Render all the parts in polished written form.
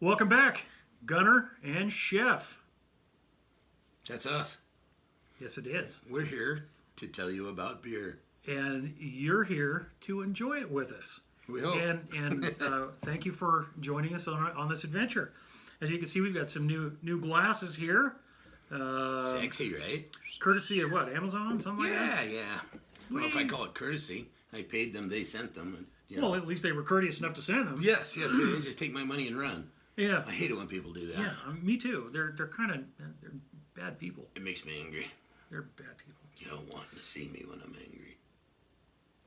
Welcome back, Gunner and Chef. That's us. Yes, it is. We're here to tell you about beer. And you're here to enjoy it with us. We hope. And thank you for joining us on this adventure. As you can see, we've got some new glasses here. Sexy, right? Courtesy of what? Amazon? Something like that? Yeah. I don't know if I call it courtesy. I paid them, they sent them. And, you Well, know. at least they were courteous enough to send them. Yes, they didn't just take my money and run. Yeah. I hate it when people do that. Yeah, me too. They're kind of they're bad people. It makes me angry. They're bad people. You don't want to see me when I'm angry.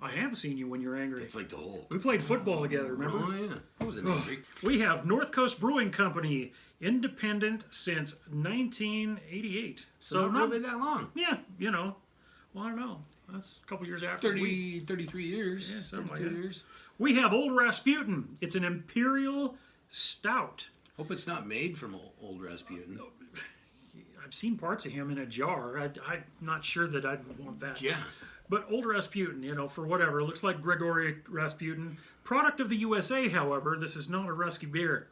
I have seen you when you're angry. It's like the whole... We played football together, remember? Oh, yeah. I wasn't angry. We have North Coast Brewing Company, independent since 1988. So not really that long. Yeah, well, I don't know. That's a couple years after 33 years. Yeah, something like 32 that. years. We have Old Rasputin. It's an Imperial Stout. Hope it's not made from old Rasputin. I've seen parts of him in a jar. I'm not sure that I'd want that. Yeah. But Old Rasputin, for whatever. It looks like Gregory Rasputin. Product of the USA, however. This is not a Rusky beer.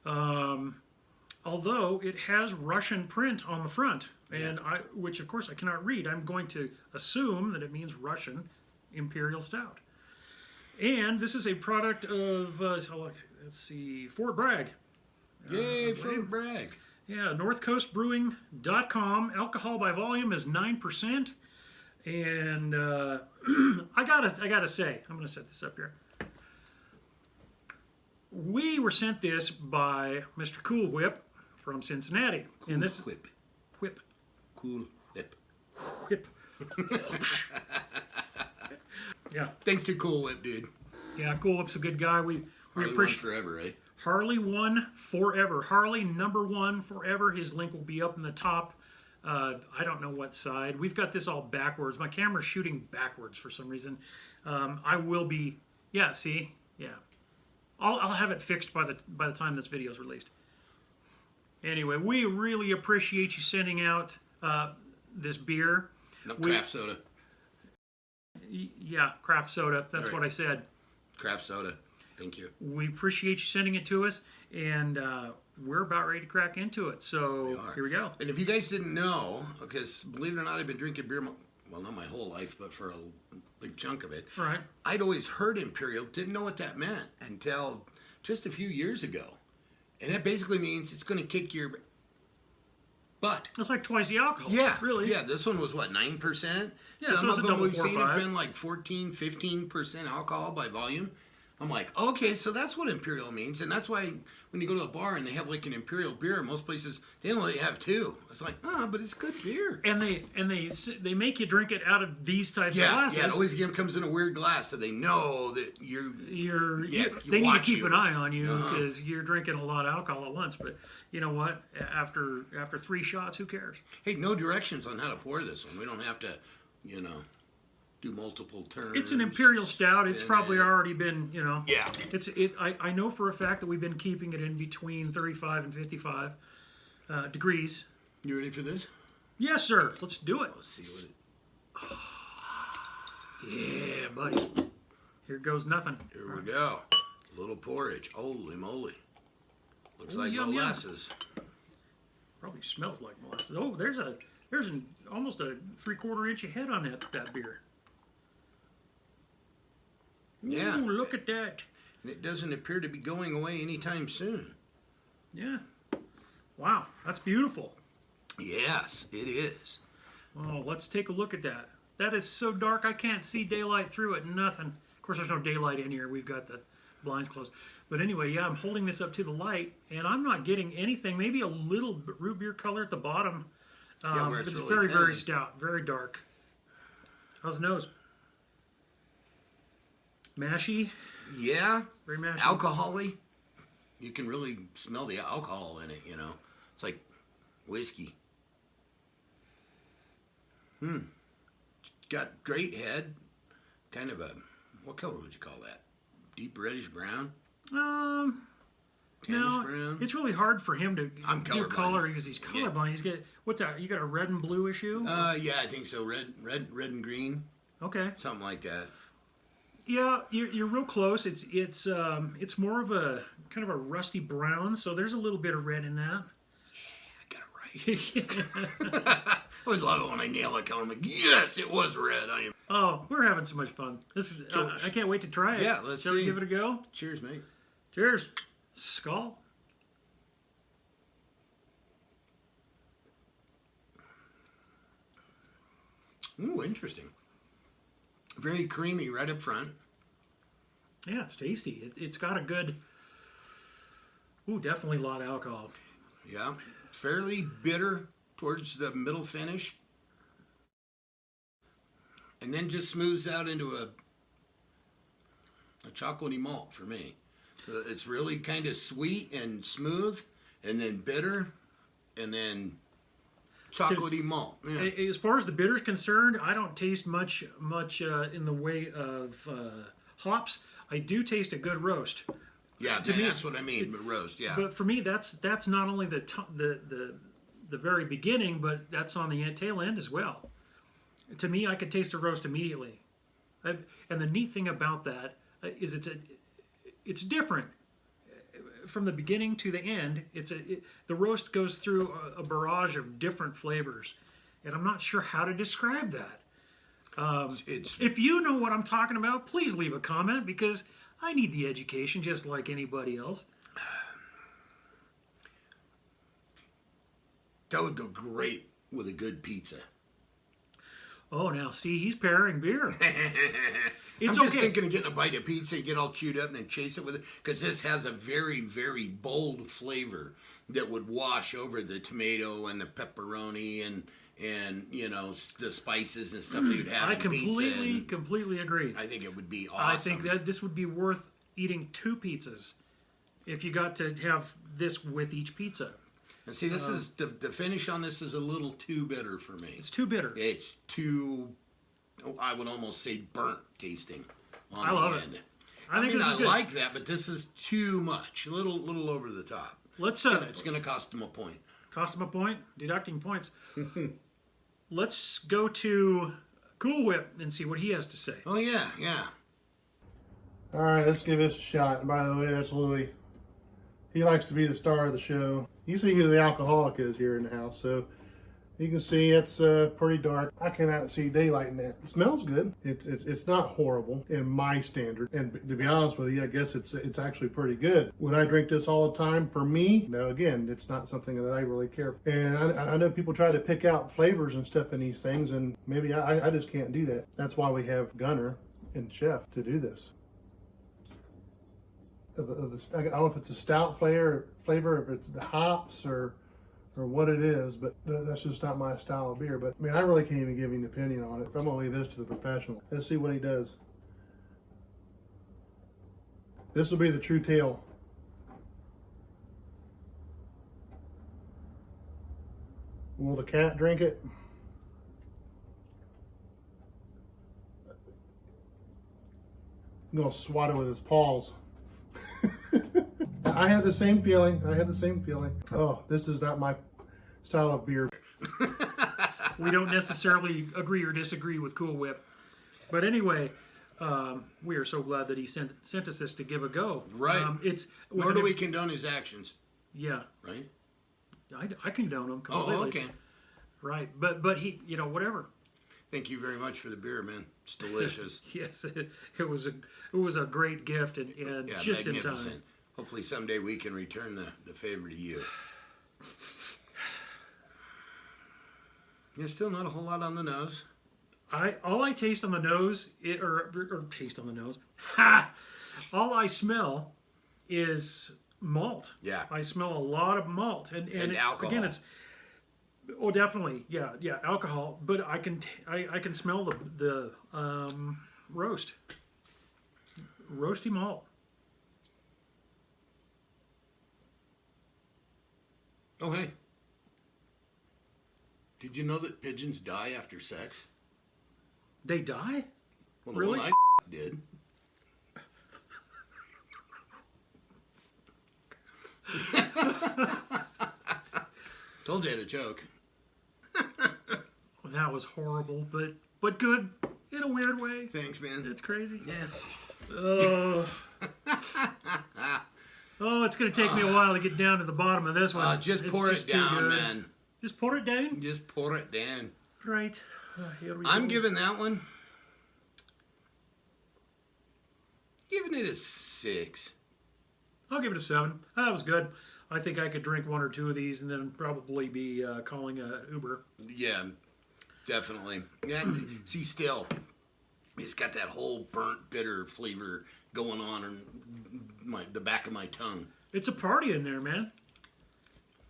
Although it has Russian print on the front, and which of course I cannot read. I'm going to assume that it means Russian Imperial Stout. And this is a product of, let's see, Fort Bragg. Yay, Fort Bragg. Yeah, northcoastbrewing.com. Alcohol by volume is 9%. And I gotta say, I'm gonna set this up here. We were sent this by Mr. Cool Whip from Cincinnati. Cool and this Whip. Whip. Cool Whip. Whip. Yeah. Thanks to Cool Whip, dude. Yeah, Cool Whip's a good guy. We Harley appreciate won forever, right? Harley won forever. Harley #1 forever. His link will be up in the top. I don't know what side. We've got this all backwards. My camera's shooting backwards for some reason. I will be. Yeah. See. Yeah. I'll have it fixed by the time this video is released. Anyway, we really appreciate you sending out this beer. No, craft soda. Yeah, craft soda. That's what I said. Craft soda. Thank you. We appreciate you sending it to us, and we're about ready to crack into it. So here we go. And if you guys didn't know, because believe it or not, I've been drinking beer, well, not my whole life, but for a big chunk of it. Right. I'd always heard Imperial, didn't know what that meant until just a few years ago. And that basically means it's going to kick your butt. It's like twice the alcohol. Yeah. Really. Yeah, this one was what, 9%? Yeah, Some so it's of a them double we've 4 or seen 5. have been like 14, 15% alcohol by volume. I'm like, okay, so that's what Imperial means. And that's why when you go to a bar and they have like an Imperial beer, most places, they only have 2. It's like, but it's good beer. And they make you drink it out of these types of glasses. Yeah, it always comes in a weird glass so they know that they need to keep an eye on you because you're drinking a lot of alcohol at once. But you know what? After 3 shots, who cares? Hey, no directions on how to pour this one. We don't have to, do multiple turns. It's an Imperial Stout. It's probably already been, Yeah. I know for a fact that we've been keeping it in between 35 and 55 degrees. You ready for this? Yes, sir. Let's do it. Let's see what it... Yeah, buddy. Here goes nothing. Here we go. A little porridge. Holy moly. Looks like yum, molasses. Probably smells like molasses. Oh, there's almost a 3/4 inch of head on that beer. Yeah. Ooh, look at that. And it doesn't appear to be going away anytime soon. Yeah. Wow, that's beautiful. Yes, it is. Oh, let's take a look at that. That is so dark I can't see daylight through it. Nothing. Of course, there's no daylight in here. We've got the blinds closed. But anyway, yeah, I'm holding this up to the light, and I'm not getting anything. Maybe a little root beer color at the bottom. Where it's really very, thin. very stout. Very dark. How's the nose? Mashy? Yeah. Very mashy. Alcohol-y. You can really smell the alcohol in it, It's like whiskey. Got great head. Kind of a, what color would you call that? Deep reddish brown? Tannish No, brown? it's really hard for him to I'm do colorblind. color because he's colorblind. He's got what's that? You got a red and blue issue? Yeah, I think so. Red and green. Okay. Something like that. Yeah, you're real close. It's more of a kind of a rusty brown. So there's a little bit of red in that. I got it right. I always love it when I nail a color. I'm like, yes, it was red. I am. Oh, we're having so much fun. This is. I can't wait to try it. Yeah, let's Shall see. we give it a go? Cheers, mate. Cheers. Skull. Ooh, interesting. Very creamy right up front. Yeah, it's tasty. It's got a good. Ooh, definitely a lot of alcohol. Yeah, fairly bitter towards the middle finish. And then just smooths out into a chocolatey malt for me. It's really kind of sweet and smooth, and then bitter, and then chocolatey malt. Yeah. As far as the bitter's concerned, I don't taste much in the way of hops. I do taste a good roast. Yeah, To me, that's what I mean. Roast, yeah. But for me, that's not only the very beginning, but that's on the tail end as well. To me, I could taste the roast immediately. And the neat thing about that is it's different from the beginning to the end. The roast goes through a barrage of different flavors, and I'm not sure how to describe that. If you know what I'm talking about, please leave a comment because I need the education just like anybody else. That would go great with a good pizza. Oh, now see, he's pairing beer. It's I'm just okay. thinking of getting a bite of pizza, get all chewed up, and then chase it with it. Because this has a very, very bold flavor that would wash over the tomato and the pepperoni and you know, the spices and stuff that you'd have in pizza. Completely agree. I think it would be awesome. I think that this would be worth eating 2 pizzas if you got to have this with each pizza. And see, this is the finish on this is a little too bitter for me. It's too bitter. It's too, I would almost say burnt tasting on I love the it. end. I think this is I good. like that, but this is too much. A little over the top. Let's It's going to cost them a point. cost him a point, deducting points. Let's go to Cool Whip and see what he has to say. Oh yeah, yeah. All right, let's give this a shot. And by the way, that's Louis. He likes to be the star of the show. You see who the alcoholic is here in the house, so you can see it's pretty dark. I cannot see daylight in that. It smells good. It's not horrible in my standard. And to be honest with you, I guess it's actually pretty good. Would I drink this all the time? For me, no. Again, it's not something that I really care for. And I know people try to pick out flavors and stuff in these things, and maybe I just can't do that. That's why we have Gunner and Chef to do this. I don't know if it's a stout flavor, if it's the hops or what it is, but that's just not my style of beer. But I mean, I really can't even give you an opinion on it. I'm gonna leave this to the professional. Let's see what he does. This will be the true tale. Will the cat drink it? I'm gonna swat it with his paws. I had the same feeling. Oh, this is not my style of beer. We don't necessarily agree or disagree with Cool Whip. But anyway, we are so glad that he sent us this to give a go. Right. Nor do we condone his actions. Yeah. Right? I condone him completely. Oh, okay. Right. But he, whatever. Thank you very much for the beer, man. It's delicious. Yes, it was a great gift and Yeah, just in magnificent. time. Hopefully someday we can return the favor to you. There's still not a whole lot on the nose. All I taste on the nose, or taste on the nose. Ha! All I smell is malt. Yeah. I smell a lot of malt and alcohol. Again, it's definitely yeah alcohol. But I can smell the roasty malt. Oh hey. Did you know that pigeons die after sex? They die? Well, the Really? one I did. Told you I had a joke. That was horrible, but good in a weird way. Thanks, man. It's crazy. Yeah. Oh, it's going to take me a while to get down to the bottom of this one. Just It's pour it too down, good. man. Just pour it down? Just pour it down. Right. Here we I'm go. giving that one. Giving it a 6. I'll give it a 7. That was good. I think I could drink one or two of these and then probably be calling a Uber. Yeah, definitely. Yeah, see, still, it's got that whole burnt, bitter flavor going on in the back of my tongue. It's a party in there, man.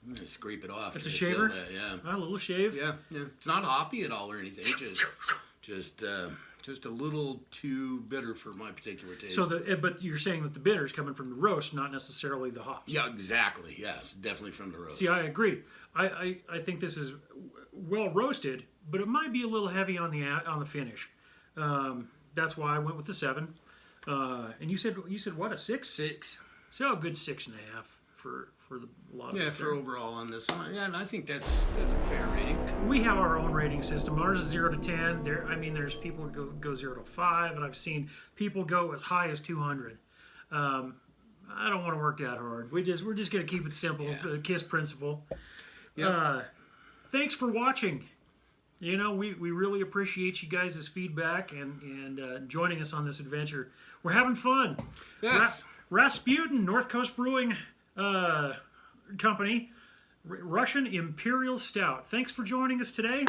I'm gonna scrape it off. It's to a feel shaver? that, yeah. A little shave. Yeah. It's not hoppy at all or anything. Just a little too bitter for my particular taste. So, but you're saying that the bitter is coming from the roast, not necessarily the hops. Yeah, exactly. Yes, definitely from the roast. See, I agree. I think this is well roasted, but it might be a little heavy on the finish. That's why I went with the 7. And you said what, a 6? 6. So a good 6.5 for the lot of Yeah, us for there. overall on this one. Yeah, and I think that's a fair rating. We have our own rating system. Ours is 0 to 10. There's people who go 0 to 5, and I've seen people go as high as 200. I don't want to work that hard. We're just going to keep it simple. Yeah. The KISS principle. Yep. Thanks for watching. You know, we really appreciate you guys' feedback and joining us on this adventure. We're having fun. Yes. Rasputin, North Coast Brewing Company, Russian Imperial Stout. Thanks for joining us today.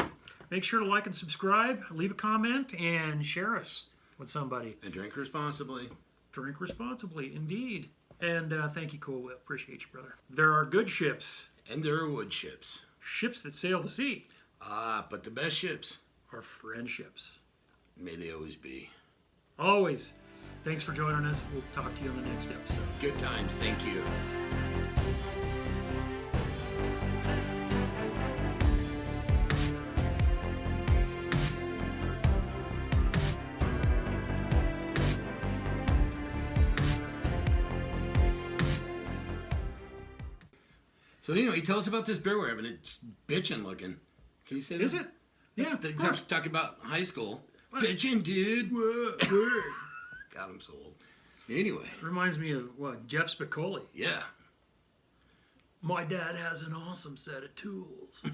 Make sure to like and subscribe, leave a comment, and share us with somebody. And drink responsibly. Drink responsibly, indeed. And thank you, Cool Whip. Appreciate you, brother. There are good ships. And there are wood ships. Ships that sail the sea. But the best ships, Are friendships. may they always be. Always. Thanks for joining us. We'll talk to you on the next episode. Good times. Thank you. So, tell us about this beer we're having. It's bitchin' looking. Can you say that? Is it? Yeah, They of course. talk about high school. Bitchin', dude. God, I'm so old. Anyway, Reminds me of, what, Jeff Spicoli. yeah. My dad has an awesome set of tools.